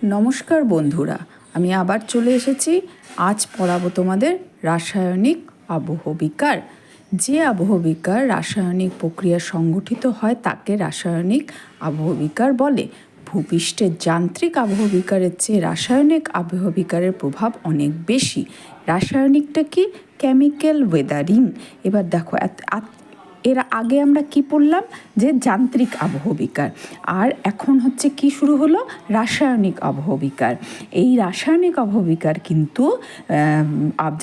নমস্কার বন্ধুরা, আমি আবার চলে এসেছি। আজ পড়াবো তোমাদের রাসায়নিক আবহবিকার। যে আবহবিকার রাসায়নিক প্রক্রিয়া সংগঠিত হয় তাকে রাসায়নিক আবহবিকার বলে। ভূপৃষ্ঠের যান্ত্রিক আবহবিকারের চেয়ে রাসায়নিক আবহবিকারের প্রভাব অনেক বেশি। রাসায়নিকটা কি? Chemical Wuthering. এবার দেখো, এর আগে আমরা কি পড়লাম? যে যান্ত্রিক আবহবিকার। আর এখন হচ্ছে কি শুরু হলো? রাসায়নিক আবহবিকার। এই রাসায়নিক আবহবিকার কিন্তু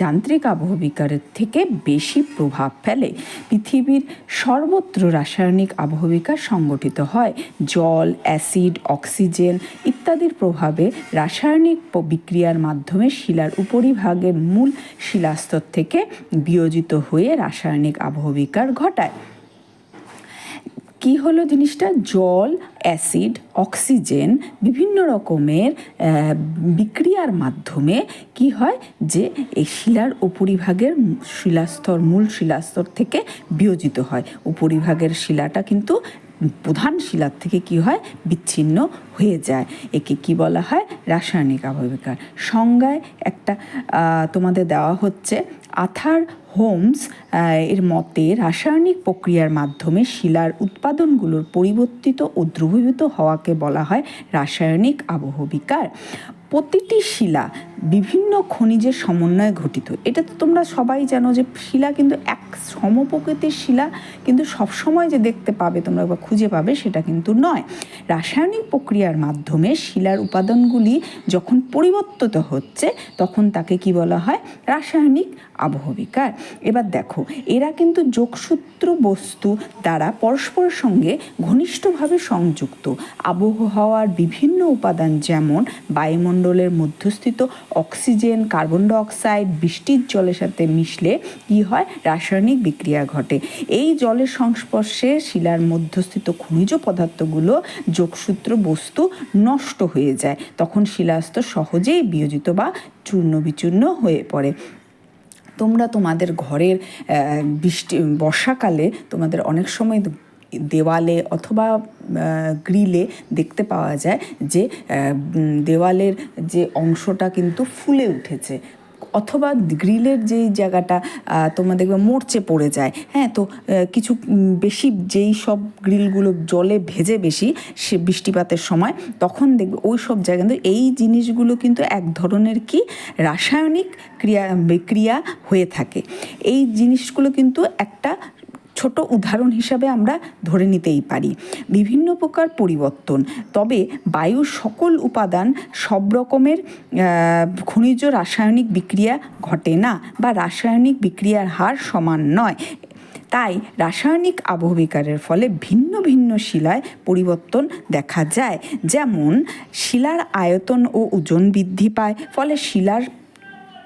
যান্ত্রিক আবহবিকারের থেকে বেশি প্রভাব ফেলে। পৃথিবীর সর্বত্র রাসায়নিক আবহবিকার সংগঠিত হয়। জল, অ্যাসিড, অক্সিজেন ইত্যাদির প্রভাবে রাসায়নিক বিক্রিয়ার মাধ্যমে শিলার উপরিভাগের মূল শিলাস্তর থেকে বিয়োজিত হয়ে রাসায়নিক আবহবিকার ঘটায়। কি হলো জিনিসটা? জল, অ্যাসিড, অক্সিজেন বিভিন্ন রকমের বিক্রিয়ার মাধ্যমে কি হয় যে এই শিলার উপরিভাগের মূল শিলাস্তর থেকে বিয়োজিত হয়। উপরিভাগের শিলাটা কিন্তু প্রধান শিলার থেকে কি হয়? বিচ্ছিন্ন হয়ে যায়। একে কি বলা হয়? রাসায়নিক আবহবিকার। সংজ্ঞায় একটা তোমাদের দেওয়া হচ্ছে। আর্থার হোমস এর মতে রাসায়নিক প্রক্রিয়ার মাধ্যমে শিলার উৎপাদনগুলোর পরিবর্তিত ও দ্রবীভূত হওয়াকে বলা হয় রাসায়নিক আবহবিকার। প্রতিটি শিলা বিভিন্ন খনিজের সমন্বয়ে গঠিত। এটা তো তোমরা সবাই জানো যে শিলা কিন্তু এক সমপ্রকৃতির শিলা কিন্তু সবসময় যে দেখতে পাবে তোমরা বা খুঁজে পাবে সেটা কিন্তু নয়। রাসায়নিক প্রক্রিয়ার মাধ্যমে শিলার উপাদানগুলি যখন পরিবর্তিত হচ্ছে তখন তাকে কি বলা হয়? রাসায়নিক আবহবিকার। এবার দেখো, এরা কিন্তু যোগসূত্র বস্তু দ্বারা পরস্পরের সঙ্গে ঘনিষ্ঠভাবে সংযুক্ত। আবহাওয়ার বিভিন্ন উপাদান যেমন বায়ুমণ্ডলের মধ্যস্থিত অক্সিজেন, কার্বন ডাইঅক্সাইড বৃষ্টির জলের সাথে মিশলে কি হয়? রাসায়নিক বিক্রিয়া ঘটে। এই জলের সংস্পর্শে শিলার মধ্যস্থিত খনিজ পদার্থগুলো যোগসূত্র বস্তু নষ্ট হয়ে যায়। তখন শিলাস্তর সহজেই বিয়োজিত বা চূর্ণ বিচূর্ণ হয়ে পড়ে। তোমরা তোমাদের ঘরের বর্ষাকালে তোমাদের অনেক সময় দেওয়ালে অথবা গ্রিলে দেখতে পাওয়া যায় যে দেওয়ালের যে অংশটা কিন্তু ফুলে উঠেছে, অথবা গ্রিলের যেই জায়গাটা তোমরা দেখবে মরচে পড়ে যায়। হ্যাঁ, তো কিছু বেশি যেই সব গ্রিলগুলো জলে ভেজে বেশি সে বৃষ্টিপাতের সময় তখন দেখবে ওই সব জায়গা কিন্তু এই জিনিসগুলো কিন্তু এক ধরনের কি রাসায়নিক বিক্রিয়া হয়ে থাকে। এই জিনিসগুলো কিন্তু একটা ছোট উদাহরণ হিসাবে আমরা ধরে নিতেই পারি। বিভিন্ন প্রকার পরিবর্তন। তবে বায়ুর সকল উপাদান সব রকমের খনিজ রাসায়নিক বিক্রিয়া ঘটে না বা রাসায়নিক বিক্রিয়ার হার সমান নয়। তাই রাসায়নিক আবহবিকারের ফলে ভিন্ন ভিন্ন শিলায় পরিবর্তন দেখা যায়। যেমন শিলার আয়তন ও ওজন বৃদ্ধি পায়, ফলে শিলার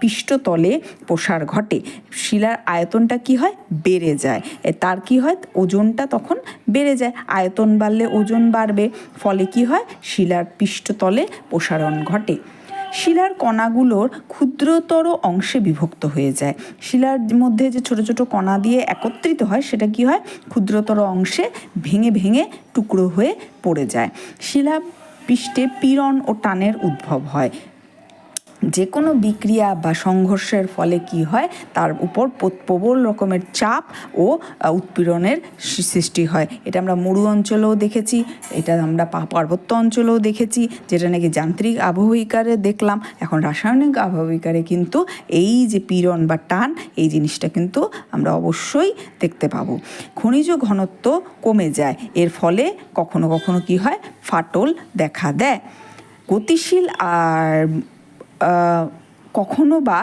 পৃষ্ঠতলে প্রসার ঘটে। শিলার আয়তনটা কি হয়? বেড়ে যায়। তার কি হয়? ওজনটা তখন বেড়ে যায়। আয়তন বাড়লে ওজন বাড়বে, ফলে কি হয়? শিলার পৃষ্ঠতলে প্রসারণ ঘটে। শিলার কণাগুলোর ক্ষুদ্রতর অংশে বিভক্ত হয়ে যায়। শিলার মধ্যে যে ছোট ছোট কণা দিয়ে একত্রিত হয় সেটা কি হয়? ক্ষুদ্রতর অংশে ভেঙে ভেঙে টুকরো হয়ে পড়ে যায়। শিলা পৃষ্ঠে পীড়ন ও টানের উদ্ভব হয়। যে কোনো বিক্রিয়া বা সংঘর্ষের ফলে কি হয়? তার উপর প্রবল রকমের চাপ ও উৎপীড়নের সৃষ্টি হয়। এটা আমরা মরু অঞ্চলেও দেখেছি, এটা আমরা পার্বত্য অঞ্চলেও দেখেছি, যেটা নাকি যান্ত্রিক আবহবিকারে দেখলাম। এখন রাসায়নিক আবহবিকারে কিন্তু এই যে পীড়ন বা টান এই জিনিসটা কিন্তু আমরা অবশ্যই দেখতে পাবো। খনিজ ঘনত্ব কমে যায়, এর ফলে কখনো কখনো কি হয়? ফাটল দেখা দেয়। গতিশীল আর কখনো বা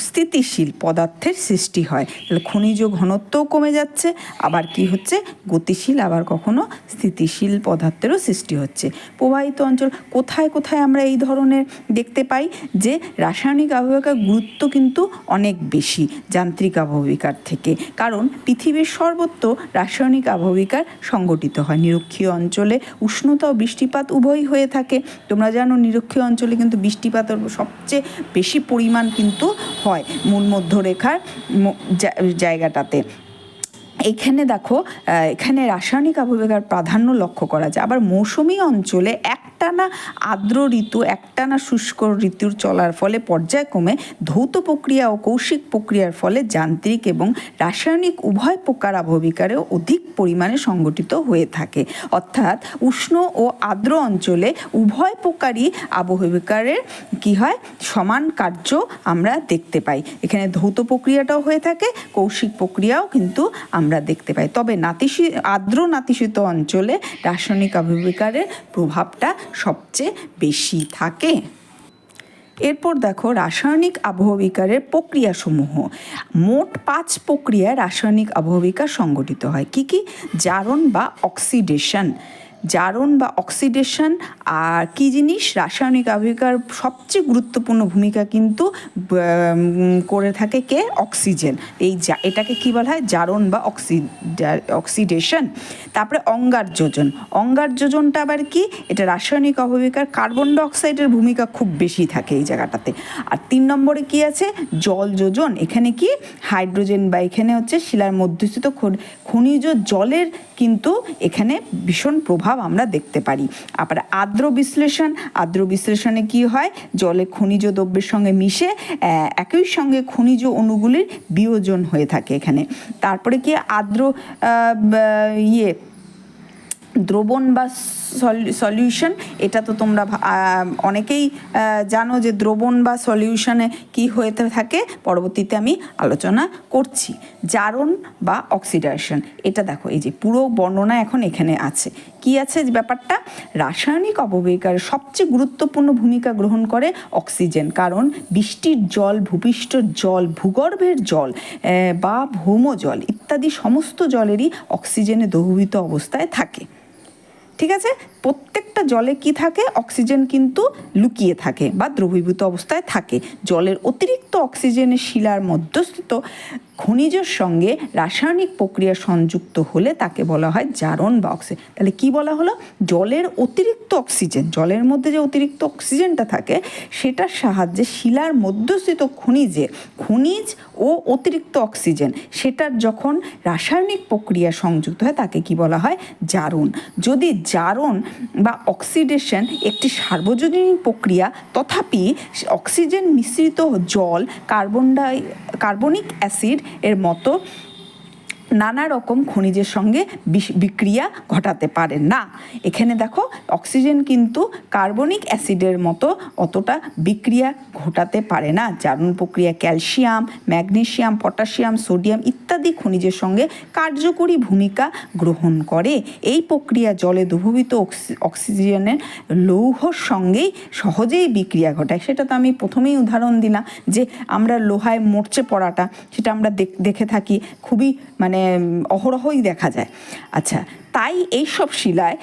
স্থিতিশীল পদার্থের সৃষ্টি হয়। তাহলে খনিজ ঘনত্বও কমে যাচ্ছে, আবার কি হচ্ছে? গতিশীল আবার কখনো স্থিতিশীল পদার্থেরও সৃষ্টি হচ্ছে। প্রবাহিত অঞ্চল কোথায় কোথায় আমরা এই ধরনের দেখতে পাই যে রাসায়নিক আবহবিকার গুরুত্ব কিন্তু অনেক বেশি যান্ত্রিক আবহবিকার থেকে, কারণ পৃথিবীর সর্বত্র রাসায়নিক আবহবিকার সংগঠিত হয়। নিরক্ষীয় অঞ্চলে উষ্ণতা ও বৃষ্টিপাত উভয়ই হয়ে থাকে। তোমরা জানো নিরক্ষীয় অঞ্চলে কিন্তু বৃষ্টিপাতের সবচেয়ে বেশি পরিমাণ কিন্তু হয় মূলমধ্যরেখার জায়গাটাতে। এইখানে দেখো, এখানে রাসায়নিক আবহবিকার প্রাধান্য লক্ষ্য করা যায়। আবার মৌসুমী অঞ্চলে একটা একটানা আর্দ্র ঋতু একটানা শুষ্ক ঋতুর চলার ফলে পর্যায়ক্রমে ধৌত প্রক্রিয়া ও কৌশিক প্রক্রিয়ার ফলে যান্ত্রিক এবং রাসায়নিক উভয় প্রকার আবহবিকারেও অধিক পরিমাণে সংঘটিত হয়ে থাকে। অর্থাৎ উষ্ণ ও আর্দ্র অঞ্চলে উভয় প্রকারই আবহবিকারের কি হয়, সমান কার্য আমরা দেখতে পাই। এখানে ধৌত প্রক্রিয়াটাও হয়ে থাকে, কৌশিক প্রক্রিয়াও কিন্তু আমরা দেখতে পাই। তবে আর্দ্র নাতিশীত অঞ্চলে রাসায়নিক আবহবিকারের প্রভাবটা সবচেয়ে বেশি থাকে। এরপর দেখো রাসায়নিক আবহবিকারের প্রক্রিয়াসমূহ। মোট 5 প্রক্রিয়ায় রাসায়নিক আবহবিকার সংঘটিত হয়। কি কি? জারণ বা অক্সিডেশন। জারণ বা অক্সিডেশন আর কি জিনিস? রাসায়নিক আবহবিকার সবচেয়ে গুরুত্বপূর্ণ ভূমিকা কিন্তু করে থাকে কে? অক্সিজেন। এটাকে কি বলা হয়? জারণ বা অক্সিডেশন। তারপরে অঙ্গারযোজন। অঙ্গারযোজনটা আবার কি? এটা রাসায়নিক আবহবিকার কার্বন ডাইঅক্সাইডের ভূমিকা খুব বেশি থাকে এই জায়গাটাতে। আর 3 নম্বরে কি আছে? জলযোজন। এখানে কি? হাইড্রোজেন বা এখানে হচ্ছে শিলার মধ্যস্থিত খনিজ জলের কিন্তু এখানে ভীষণ প্রভাব আমরা দেখতে পারি। আবার আর্দ্র বিশ্লেষণ। আর্দ্র বিশ্লেষণে কি হয়? জলে খনিজ দ্রব্যের সঙ্গে মিশে একই সঙ্গে খনিজ অণুগুলির বিয়োজন হয়ে থাকে এখানে। তারপরে কি? আর্দ্র দ্রবণ বা সলিউশন। এটা তো তোমরা অনেকেই জানো যে দ্রবণ বা সলিউশনে কি হয়ে থাকে, পরবর্তীতে আমি আলোচনা করছি। জারণ বা অক্সিডেশন, এটা দেখো এই যে পুরো বর্ণনা এখন এখানে আছে। কি আছে ব্যাপারটা? রাসায়নিক আবহবিকারে সবচেয়ে গুরুত্বপূর্ণ ভূমিকা গ্রহণ করে অক্সিজেন, কারণ বৃষ্টির জল, ভূপৃষ্ঠের জল, ভূগর্ভের জল বা ভৌমজল ইত্যাদি সমস্ত জলেরই অক্সিজেনে দ্রবীভূত অবস্থায় থাকে। ঠিক আছে? প্রত্যেকটা জলে কি থাকে? অক্সিজেন কিন্তু লুকিয়ে থাকে বা দ্রবীভূত অবস্থায় থাকে। জলের অতিরিক্ত অক্সিজেনের শিলার মধ্যস্থিত খনিজের সঙ্গে রাসায়নিক প্রক্রিয়া সংযুক্ত হলে তাকে বলা হয় জারণ বা অক্সিজেন। তাহলে কি বলা হলো? জলের অতিরিক্ত অক্সিজেন, জলের মধ্যে যে অতিরিক্ত অক্সিজেনটা থাকে সেটার সাহায্যে শিলার মধ্যস্থিত খনিজ ও অতিরিক্ত অক্সিজেন সেটার যখন রাসায়নিক প্রক্রিয়া সংযুক্ত হয় তাকে কি বলা হয়? জারণ। যদি জারণ বা অক্সিডেশন একটি সার্বজনীন প্রক্রিয়া, তথাপি অক্সিজেন মিশ্রিত জল কার্বনিক অ্যাসিড এর মতো নানা রকম খনিজের সঙ্গে বিক্রিয়া ঘটাতে পারে না। এখানে দেখো অক্সিজেন কিন্তু কার্বনিক অ্যাসিডের মতো অতটা বিক্রিয়া ঘটাতে পারে না। জারণ প্রক্রিয়া ক্যালসিয়াম, ম্যাগনেসিয়াম, পটাশিয়াম, সোডিয়াম ইত্যাদি খনিজের সঙ্গে কার্যকরী ভূমিকা গ্রহণ করে। এই প্রক্রিয়া জলে দ্রবীভূত অক্সিজেনের লৌহর সঙ্গেই সহজেই বিক্রিয়া ঘটায়। সেটা তো আমি প্রথমেই উদাহরণ দিলাম যে আমরা লোহায় মরচে পড়াটা, সেটা আমরা দেখে থাকি, খুবই অহরহই দেখা যায়। আচ্ছা, তাই এইসব শিলায়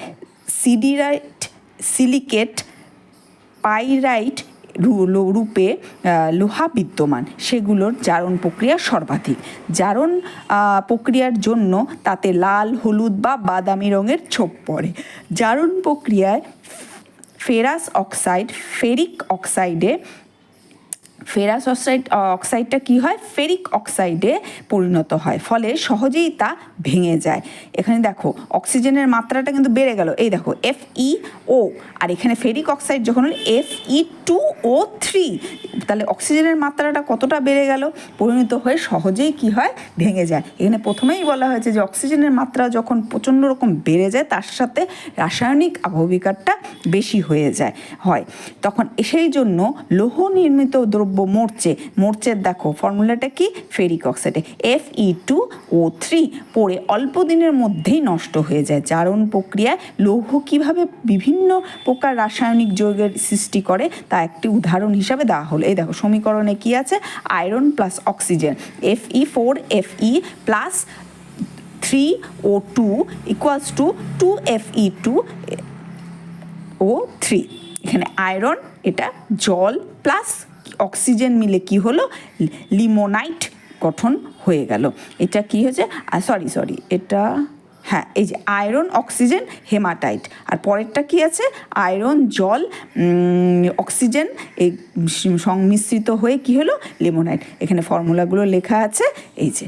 সিডিরাইট, সিলিকেট, পাইরাইট রূপে লোহা বিদ্যমান, সেগুলোর জারণ প্রক্রিয়া সর্বাধিক। জারণ প্রক্রিয়ার জন্য তাতে লাল, হলুদ বা বাদামি রঙের ছোপ পড়ে। জারণ প্রক্রিয়ায় ফেরাস অক্সাইডটা কি হয়? ফেরিক অক্সাইডে পরিণত হয়, ফলে সহজেই তা ভেঙে যায়। এখানে দেখো অক্সিজেনের মাত্রাটা কিন্তু বেড়ে গেল। এই দেখো FeO, আর এখানে ফেরিক অক্সাইড যখন Fe2O3, তাহলে অক্সিজেনের মাত্রাটা কতটা বেড়ে গেল? পরিণত হয়ে সহজেই কি হয়? ভেঙে যায়। এখানে প্রথমেই বলা হয়েছে যে অক্সিজেনের মাত্রা যখন প্রচণ্ড রকম বেড়ে যায় তার সাথে রাসায়নিক আবহবিকারটা বেশি হয়ে হয়, তখন সেই জন্য লৌহ নির্মিত দ্রব্য মরচের দেখো ফর্মুলাটা কি? ফেরিক অক্সাইডে Fe2O3 পড়ে অল্প দিনের মধ্যেই নষ্ট হয়ে যায়। জারণ প্রক্রিয়ায় লৌহ কিভাবে বিভিন্ন প্রকার রাসায়নিক যৌগের সৃষ্টি করে তা একটি উদাহরণ হিসাবে দেওয়া হলো। এই দেখো সমীকরণে কি আছে? Iron plus oxygen, Fe4Fe plus 3O2 equals to 2Fe2O3। এখানে আয়রন, এটা জল প্লাস অক্সিজেন মিলে কি হলো? লিমোনাইট গঠন হয়ে গেল। এটা কি হয়েছে? এটা এই যে আয়রন, অক্সিজেন, হেমাটাইট। আর পরেরটা কি আছে? আয়রন, জল, অক্সিজেন এই সংমিশ্রিত হয়ে কি হলো? লিমোনাইট। এখানে ফর্মুলাগুলো লেখা আছে, এই যে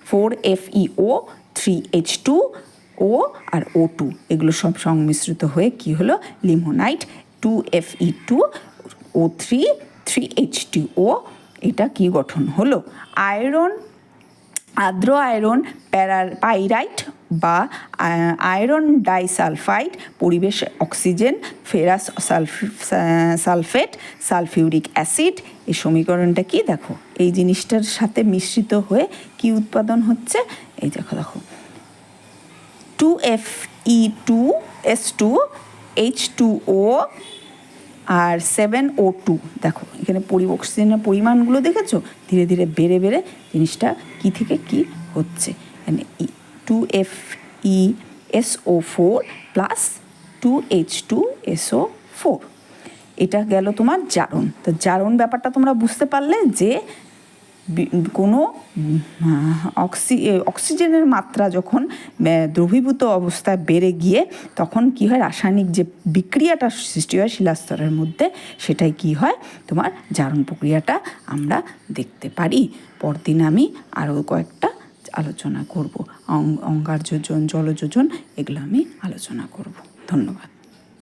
4FeO, 3H2 ও আর O2 এগুলো সব সংমিশ্রিত হয়ে কি হলো, লিমোনাইট 2Fe2O3 3H2O, এটা কি গঠন হলো। আয়রন, আর্দ্র আয়রন পাইরাইট বা আয়রন ডাইসালফাইড, পরিবেশে oxygen, ferrous sulphate, sulphuric acid. এই সমীকরণটা কি দেখো, এই জিনিসটার সাথে মিশ্রিত হয়ে কি উৎপাদন হচ্ছে, এই দেখো 2Fe2S2 H2O আর 7O2। দেখো এখানে অক্সিজেনের পরিমাণগুলো দেখেছো, ধীরে ধীরে বেড়ে বেড়ে জিনিসটা কি থেকে কি হচ্ছে। এখানে 2FeSO4 প্লাস 2H2SO4, এটা গেল তোমার জারণ। তো জারণ ব্যাপারটা তোমরা বুঝতে পারলে যে কোনো অক্সিজেনের মাত্রা যখন দ্রবীভূত অবস্থায় বেড়ে গিয়ে তখন কি হয়, রাসায়নিক যে বিক্রিয়াটা সৃষ্টি হয় শিলাস্তরের মধ্যে, সেটাই কি হয় তোমার জারণ প্রক্রিয়াটা আমরা দেখতে পারি। পরদিন আমি আরও কয়েকটা আলোচনা করব, অঙ্গার যোজন, জলযোজন, এগুলো আমি আলোচনা করব। ধন্যবাদ।